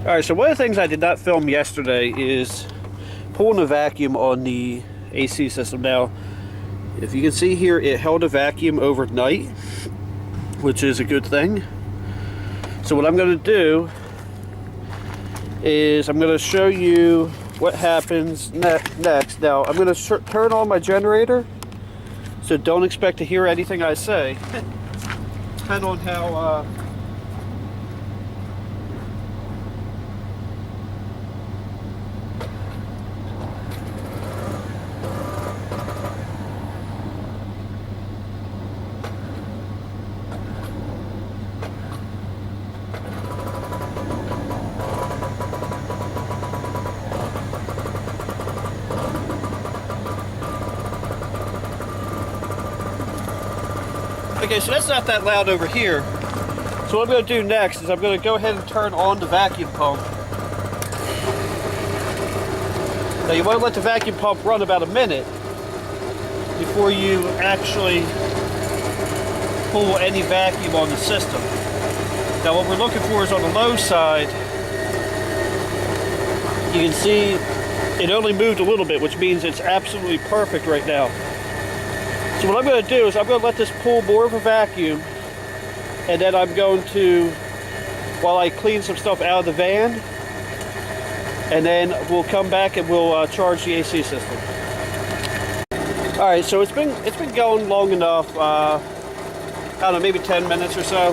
Alright, so one of the things I did not film yesterday is pulling the vacuum on the AC system. Now, if you can see here, it held a vacuum overnight, which is a good thing. So what I'm going to do is I'm going to show you what happens next. Now, I'm going to turn on my generator, so don't expect to hear anything I say. Depend on how okay, so that's not that loud over here. So what I'm going to do next is I'm going to go ahead and turn on the vacuum pump. Now you want to let the vacuum pump run about a minute before you actually pull any vacuum on the system. Now what we're looking for is on the low side, you can see it only moved a little bit, which means it's absolutely perfect right now. So what I'm going to do is I'm going to let this pull more of a vacuum, and then I'm going to, while I clean some stuff out of the van, and then we'll come back and we'll charge the AC system. All right, so it's been going long enough. I don't know, maybe 10 minutes or so.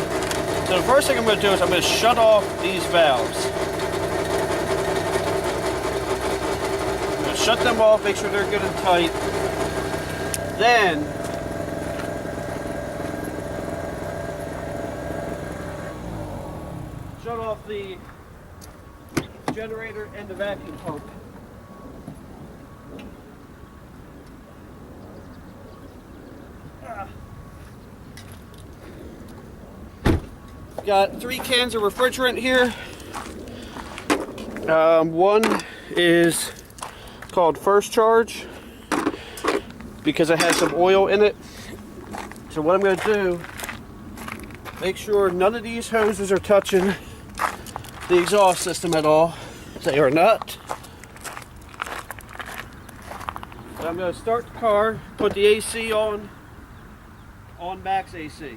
So the first thing I'm going to do is I'm going to shut off these valves. I'm going to shut them off, make sure they're good and tight. Then shut off the generator and the vacuum pump. Got 3 cans of refrigerant here. One is called First Charge because it has some oil in it. So what I'm going to do, make sure none of these hoses are touching the exhaust system at all. They are not. And I'm going to start the car, put the AC on max AC.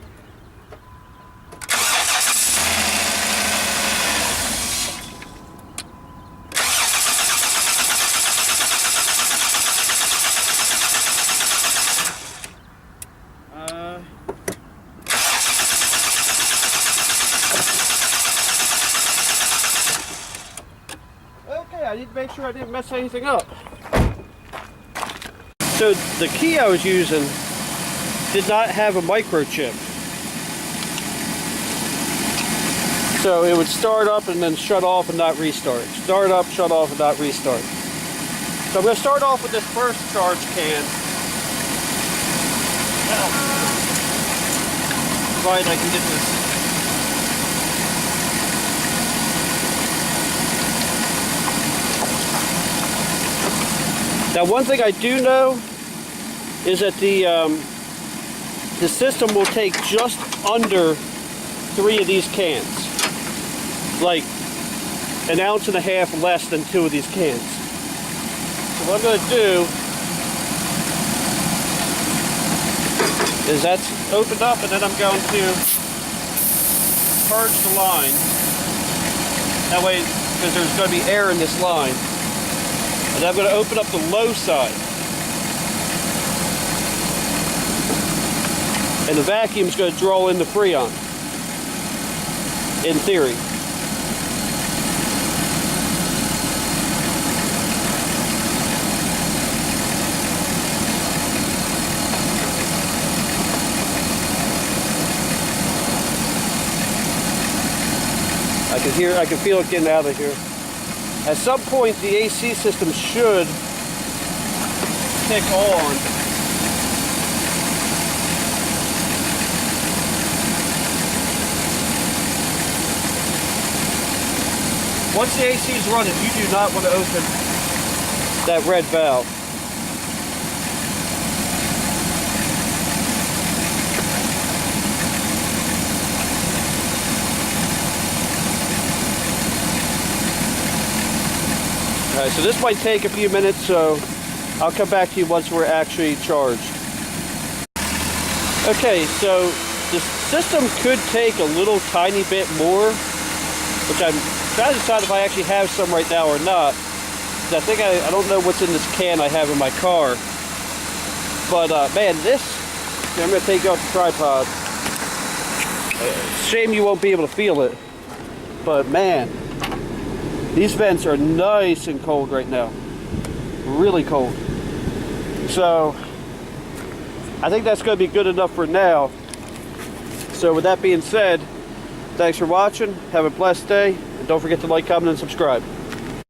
I need to make sure I didn't mess anything up. So the key I was using did not have a microchip. So it would start up and then shut off and not restart. Start up, shut off and not restart. So I'm going to start off with this First Charge can. Provided I can get this. Now one thing I do know is that the system will take just under 3 of these cans. Like 1.5 ounces less than 2 of these cans. So what I'm going to do is that's opened up, and then I'm going to purge the line. That way, because there's going to be air in this line. And I'm going to open up the low side. And the vacuum is going to draw in the Freon, in theory. I can feel it getting out of here. At some point, the AC system should kick on. Once the AC is running, you do not want to open that red valve. Alright, so this might take a few minutes, so I'll come back to you once we're actually charged. Okay, so the system could take a little tiny bit more, which I'm trying to decide if I actually have some right now or not. I think I don't know what's in this can I have in my car. But man, this, I'm going to take it off the tripod. Shame you won't be able to feel it. But man, these vents are nice and cold right now. Really cold. So I think that's going to be good enough for now. So with that being said, thanks for watching. Have a blessed day. And don't forget to like, comment, and subscribe.